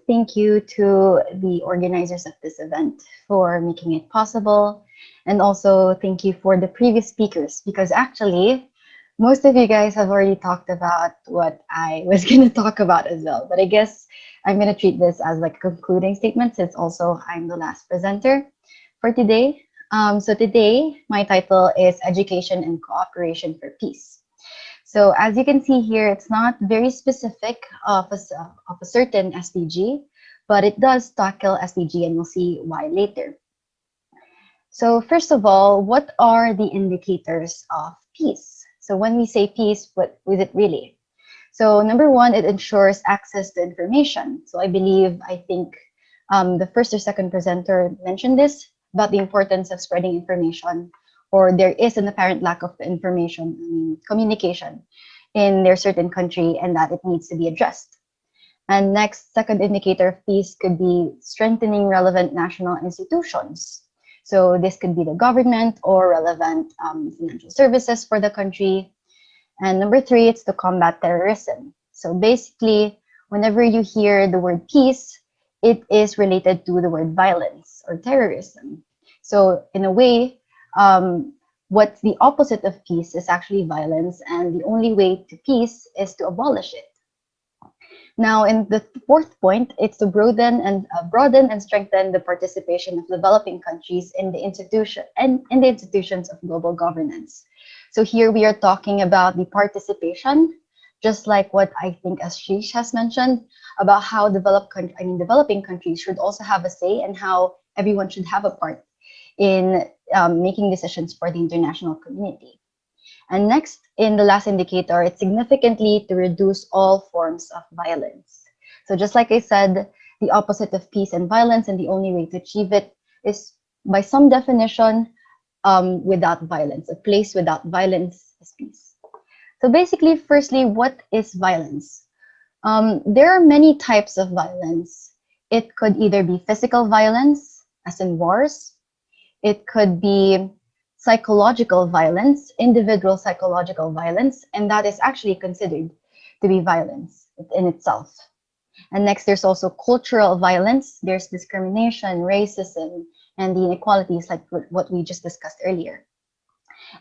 thank you to the organizers of this event for making it possible. And also thank you for the previous speakers, because actually most of you guys have already talked about what I was going to talk about as well. But I guess I'm going to treat this as like a concluding statement, since also I'm the last presenter for today. So today, my title is Education and Cooperation for Peace. So as you can see here, it's not very specific of a certain SDG, but it does tackle SDG, and we'll see why later. So first of all, what are the indicators of peace? So when we say peace, what is it really? So number one, it ensures access to information. So I think the first or second presenter mentioned this about the importance of spreading information, or there is an apparent lack of information, communication in their certain country, and that it needs to be addressed. And next, second indicator of peace could be strengthening relevant national institutions. So this could be the government or relevant financial services for the country. And number three, it's to combat terrorism. So basically, whenever you hear the word peace, it is related to the word violence or terrorism. So in a way, what's the opposite of peace is actually violence, and the only way to peace is to abolish it. Now, in the fourth point, it's to broaden and strengthen the participation of developing countries in the institutions of global governance. So here we are talking about the participation, just like what I think Ashish has mentioned about how developing countries should also have a say, and how everyone should have a part in making decisions for the international community. And next, in the last indicator, it's significantly to reduce all forms of violence. So just like I said, the opposite of peace and violence, and the only way to achieve it is, by some definition, without violence. A place without violence is peace. So basically, firstly, what is violence? There are many types of violence. It could either be physical violence, as in wars. It could be psychological violence, individual psychological violence, and that is actually considered to be violence in itself. And next, there's also cultural violence. There's discrimination, racism, and the inequalities, like what we just discussed earlier.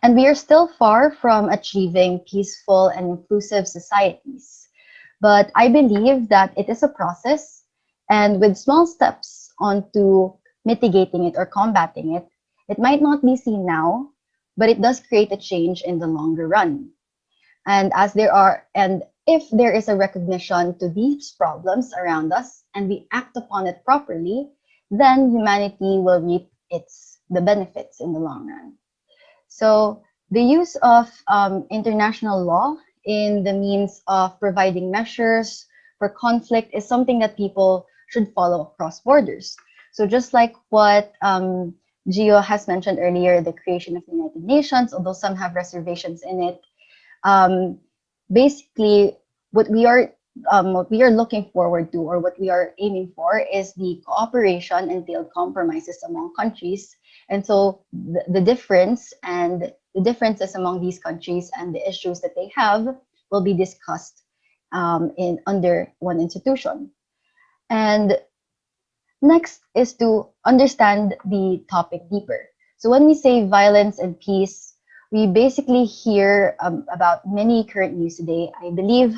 And we are still far from achieving peaceful and inclusive societies. But I believe that it is a process, and with small steps onto mitigating it or combating it, it might not be seen now, but it does create a change in the longer run. And if there is a recognition to these problems around us, and we act upon it properly, then humanity will reap the benefits in the long run. So the use of international law in the means of providing measures for conflict is something that people should follow across borders. So just like what Gio has mentioned earlier, the creation of the United Nations, although some have reservations in it, basically what we are looking forward to, or what we are aiming for, is the cooperation entailed compromises among countries. And so the differences among these countries and the issues that they have will be discussed under one institution. And next is to understand the topic deeper. So when we say violence and peace, we basically hear about many current news today. I believe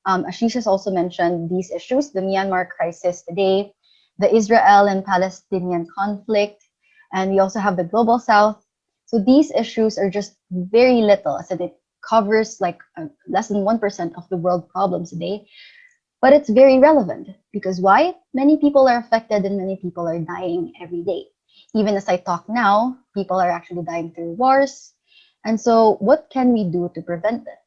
Ashish has also mentioned these issues: the Myanmar crisis today, the Israel and Palestinian conflict, and we also have the Global South. So these issues are just very little, as it covers like less than 1% of the world problems today. But it's very relevant, because why? Many people are affected and many people are dying every day. Even as I talk now, people are actually dying through wars. And so what can we do to prevent it?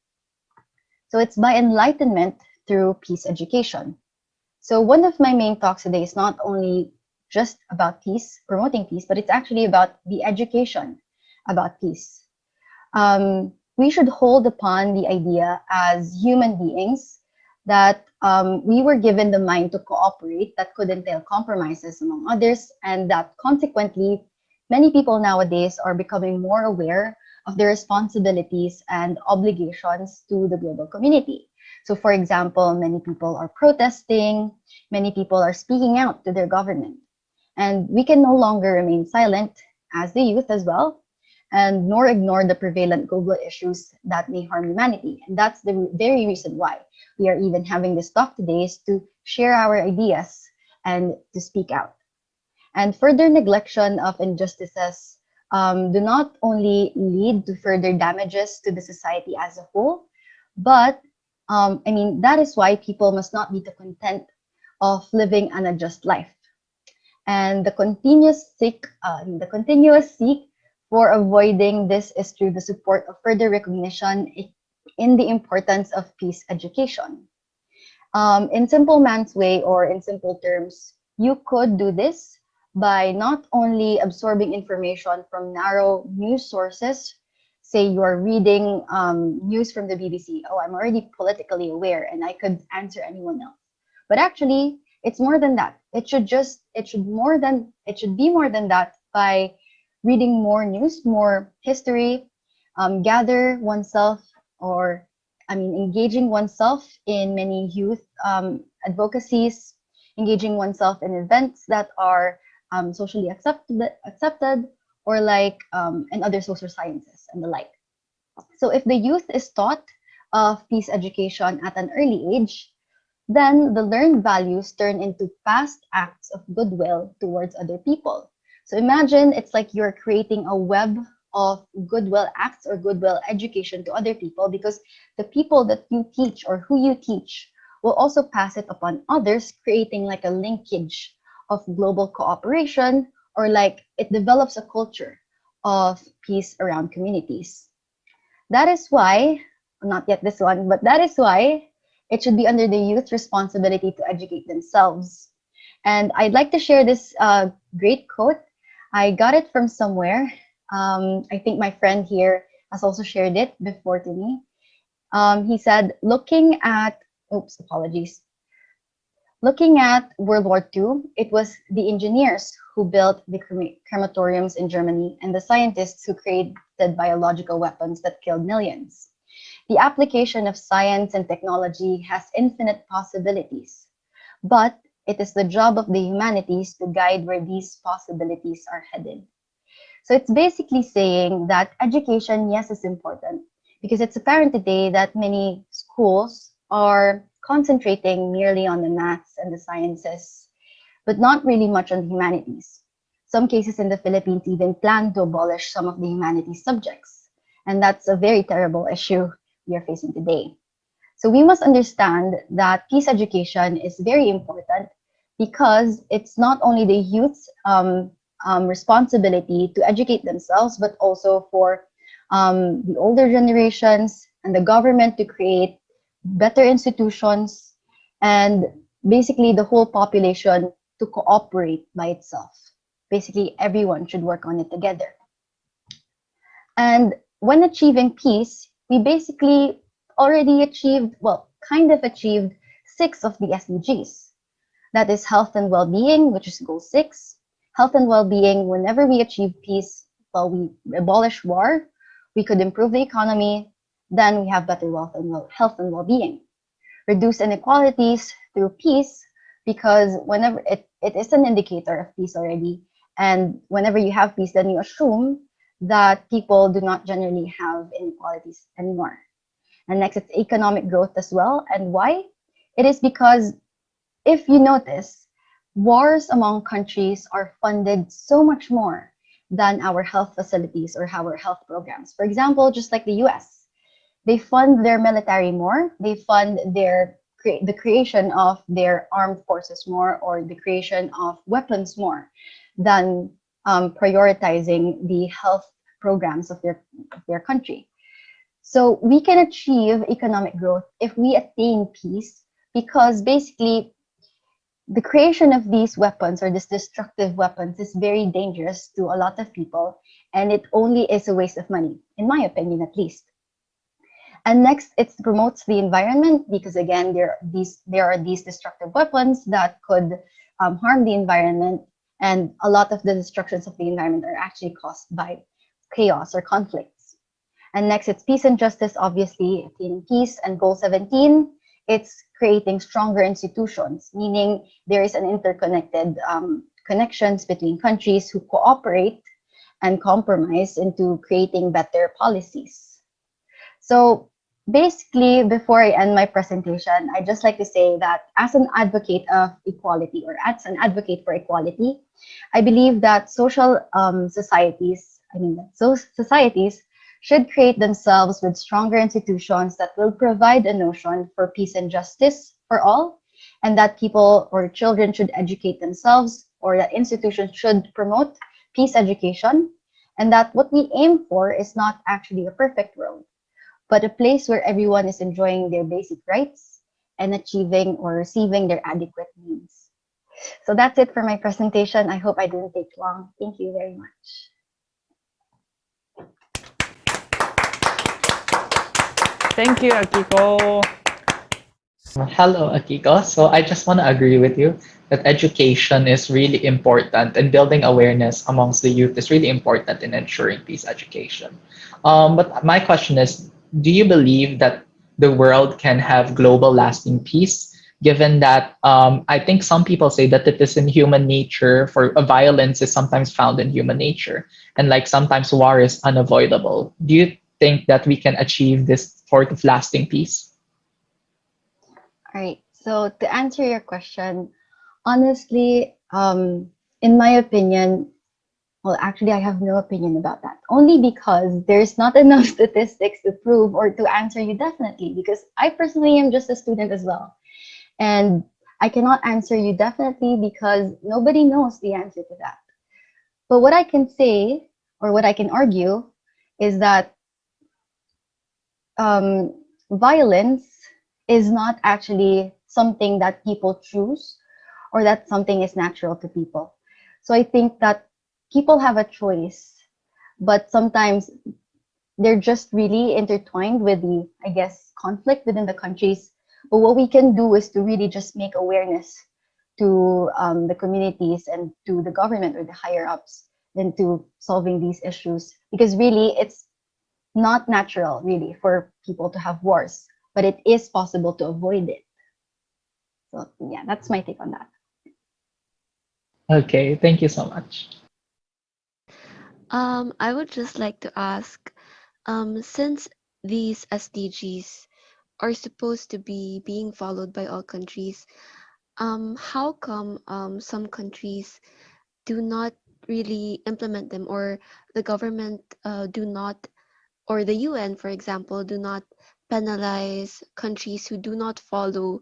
So it's by enlightenment through peace education. So one of my main talks today is not only just about peace, promoting peace, but it's actually about the education about peace. We should hold upon the idea as human beings that we were given the mind to cooperate, that could entail compromises among others, and that consequently, many people nowadays are becoming more aware of their responsibilities and obligations to the global community. So for example, many people are protesting, many people are speaking out to their government. And we can no longer remain silent as the youth as well, and nor ignore the prevalent global issues that may harm humanity. And that's the very reason why we are even having this talk today, is to share our ideas and to speak out. And further neglection of injustices do not only lead to further damages to the society as a whole, but that is why people must not be too content of living an unjust life. And the continuous seek for avoiding this is through the support of further recognition in the importance of peace education. In simple man's way, or in simple terms, you could do this by not only absorbing information from narrow news sources. Say you are reading news from the BBC. Oh, I'm already politically aware and I could answer anyone else. But actually, it's more than that. It should be more than that by reading more news, more history, gather oneself, or engaging oneself in many youth advocacies, engaging oneself in events that are socially accepted, or in other social sciences and the like. So if the youth is taught of peace education at an early age, then the learned values turn into past acts of goodwill towards other people. So imagine it's like you're creating a web of goodwill acts or goodwill education to other people, because the people that you teach or who you teach will also pass it upon others, creating like a linkage of global cooperation, or like it develops a culture of peace around communities. That is why, not yet this one, but that is why it should be under the youth's responsibility to educate themselves. And I'd like to share this great quote. I got it from somewhere. I think my friend here has also shared it before to me. He said, looking at World War II, it was the engineers who built the crematoriums in Germany and the scientists who created biological weapons that killed millions. The application of science and technology has infinite possibilities, but it is the job of the humanities to guide where these possibilities are headed. So it's basically saying that education, yes, is important, because it's apparent today that many schools are concentrating merely on the maths and the sciences, but not really much on the humanities. Some cases in the Philippines even plan to abolish some of the humanities subjects, and that's a very terrible issue we are facing today. So we must understand that peace education is very important, because it's not only the youth's responsibility to educate themselves, but also for the older generations and the government to create better institutions, and basically the whole population to cooperate by itself. Basically, everyone should work on it together. And when achieving peace, we basically already achieved 6 of the SDGs. That is health and well-being, which is goal 6. Health and well-being, whenever we achieve peace, we abolish war, we could improve the economy, then we have better health and well-being. Reduce inequalities through peace, because whenever it is an indicator of peace already, and whenever you have peace, then you assume that people do not generally have inequalities anymore. And next, it's economic growth as well. And why? It is because, if you notice, wars among countries are funded so much more than our health facilities or our health programs. For example, just like the US, they fund their military more, they fund the creation of their armed forces more, or the creation of weapons more, than prioritizing the health programs of their country. So we can achieve economic growth if we attain peace, because basically the creation of these weapons, or these destructive weapons, is very dangerous to a lot of people, and it only is a waste of money, in my opinion at least. And next, it promotes the environment, because again, there are these destructive weapons that could harm the environment, and a lot of the destructions of the environment are actually caused by chaos or conflicts. And next, it's peace and justice, obviously, attaining peace. And goal 17 it's creating stronger institutions, meaning there is an interconnected connections between countries who cooperate and compromise into creating better policies. So basically, before I end my presentation, I'd just like to say that as an advocate of equality, or as an advocate for equality, I believe that societies should create themselves with stronger institutions that will provide a notion for peace and justice for all, and that people or children should educate themselves, or that institutions should promote peace education, and that what we aim for is not actually a perfect world, but a place where everyone is enjoying their basic rights and achieving or receiving their adequate needs. So that's it for my presentation. I hope I didn't take long. Thank you very much. Thank you, Akiko. Hello, Akiko. So I just want to agree with you that education is really important and building awareness amongst the youth is really important in ensuring peace education. But my question is, do you believe that the world can have global lasting peace? Given that I think some people say that it is in human nature for violence is sometimes found in human nature, and like sometimes war is unavoidable. Do you think that we can achieve this sort of lasting peace? All right. So to answer your question, honestly, in my opinion, well, actually, I have no opinion about that. Only because there's not enough statistics to prove or to answer you definitely. Because I personally am just a student as well. And I cannot answer you definitely because nobody knows the answer to that. But what I can say, or what I can argue, is that violence is not actually something that people choose, or that something is natural to people. So I think that people have a choice, but sometimes they're just really intertwined with the, I guess, conflict within the countries. But what we can do is to really just make awareness to the communities and to the government or the higher ups into solving these issues. Because really, it's not natural, really, for people to have wars, but it is possible to avoid it. So, yeah, that's my take on that. Okay, thank you so much. I would just like to ask, since these SDGs are supposed to be being followed by all countries, how come some countries do not really implement them, or the government do not, or the UN, for example, do not penalize countries who do not follow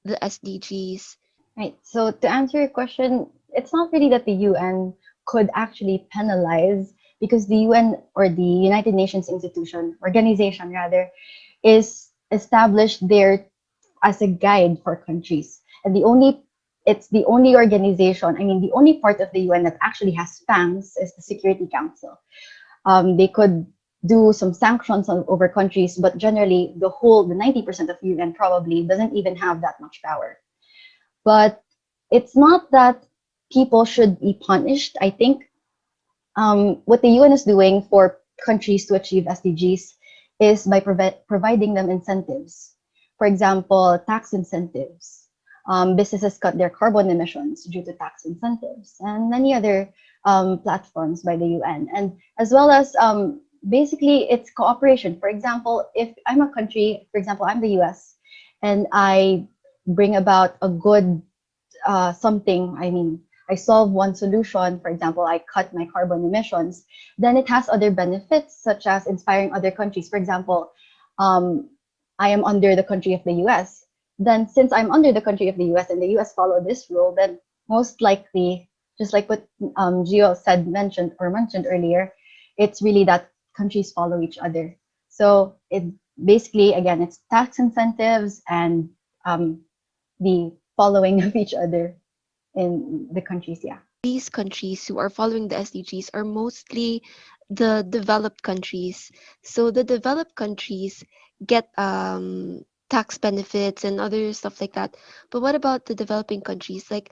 the SDGs? Right. So to answer your question, it's not really that the UN could actually penalize, because the UN, or the United Nations organization rather, is established there as a guide for countries. And it's the only organization, I mean, the only part of the UN that actually has fangs is the Security Council. They could do some sanctions over countries, but generally the 90% of UN probably doesn't even have that much power. But it's not that people should be punished. I think what the UN is doing for countries to achieve SDGs is by providing them incentives. For example, tax incentives. Businesses cut their carbon emissions due to tax incentives, and many other platforms by the UN. And as well as basically it's cooperation. For example, if I'm a country, for example, I'm the US, and I bring about a good something, I mean, I solve one solution, for example, I cut my carbon emissions, then it has other benefits, such as inspiring other countries. For example, I am under the country of the US. Then, since I'm under the country of the US and the US follow this rule, then most likely, just like what Gio mentioned earlier, it's really that countries follow each other. So it basically, again, it's tax incentives and the following of each other in the countries. Yeah. These countries who are following the SDGs are mostly the developed countries. So the developed countries get tax benefits and other stuff like that. But what about the developing countries? Like,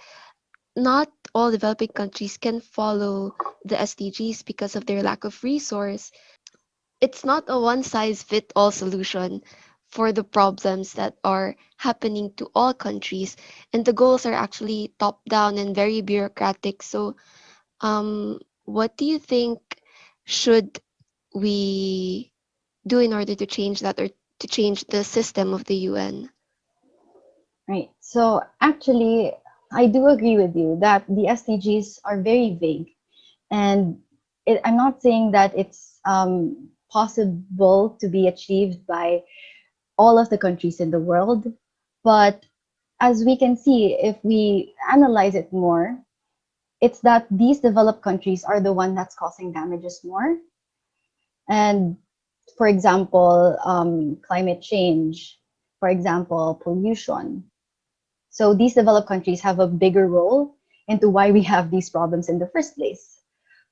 not all developing countries can follow the SDGs because of their lack of resource. It's not a one size fit all solution for the problems that are happening to all countries, and the goals are actually top down and very bureaucratic. So what do you think should we do in order to change that, or to change the system of the UN? Right. So actually, I do agree with you that the SDGs are very vague, and I'm not saying that it's possible to be achieved by all of the countries in the world, but as we can see, if we analyze it more, it's that these developed countries are the one that's causing damages more. And for example, climate change, for example, pollution. So these developed countries have a bigger role into why we have these problems in the first place.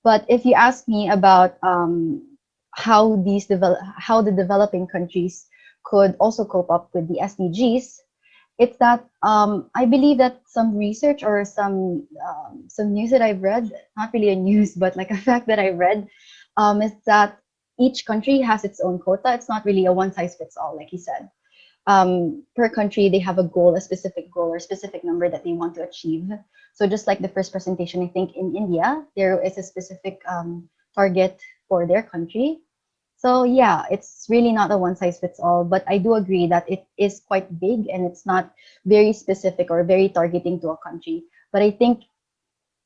But if you ask me about how the developing countries could also cope up with the SDGs, it's that I believe that some research or some news that I've read, not really a news, but like a fact that I read, is that each country has its own quota. It's not really a one size fits all, like you said. Per country, they have a goal, a specific goal or specific number that they want to achieve. So just like the first presentation, I think in India, there is a specific target for their country. So yeah, it's really not a one size fits all, but I do agree that it is quite big and it's not very specific or very targeting to a country. But I think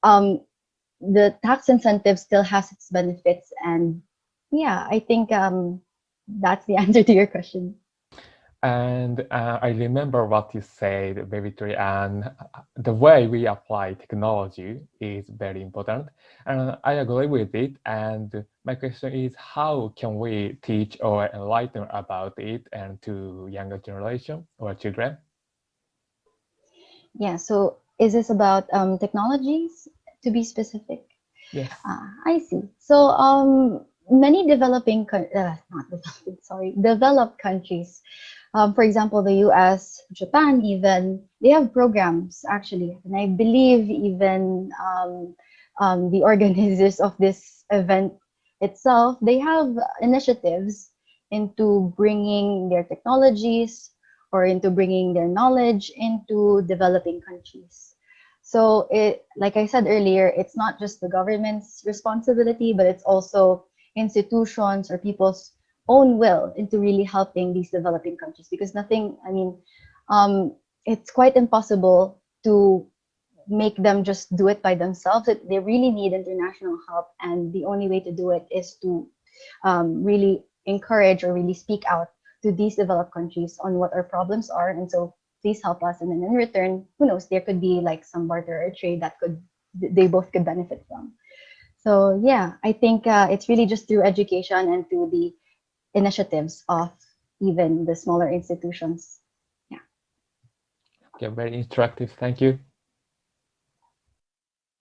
the tax incentive still has its benefits, and yeah, I think that's the answer to your question. And I remember what you said very true, and the way we apply technology is very important. And I agree with it. And my question is, how can we teach or enlighten about it and to younger generation or children? Yeah, so is this about technologies to be specific? Yes. I see. So many not developing, sorry, developed countries, for example, the US, Japan, even, they have programs actually. And I believe even the organizers of this event itself, they have initiatives into bringing their technologies or into bringing their knowledge into developing countries. So like I said earlier, it's not just the government's responsibility, but it's also institutions or people's own will into really helping these developing countries, because it's quite impossible to make them just do it by themselves. They really need international help, and the only way to do it is to really encourage or really speak out to these developed countries on what our problems are. And so please help us. And then in return, who knows, there could be like some barter or trade that they both could benefit from. So yeah, I think it's really just through education and through the initiatives of even the smaller institutions. Yeah. Okay, very instructive. Thank you.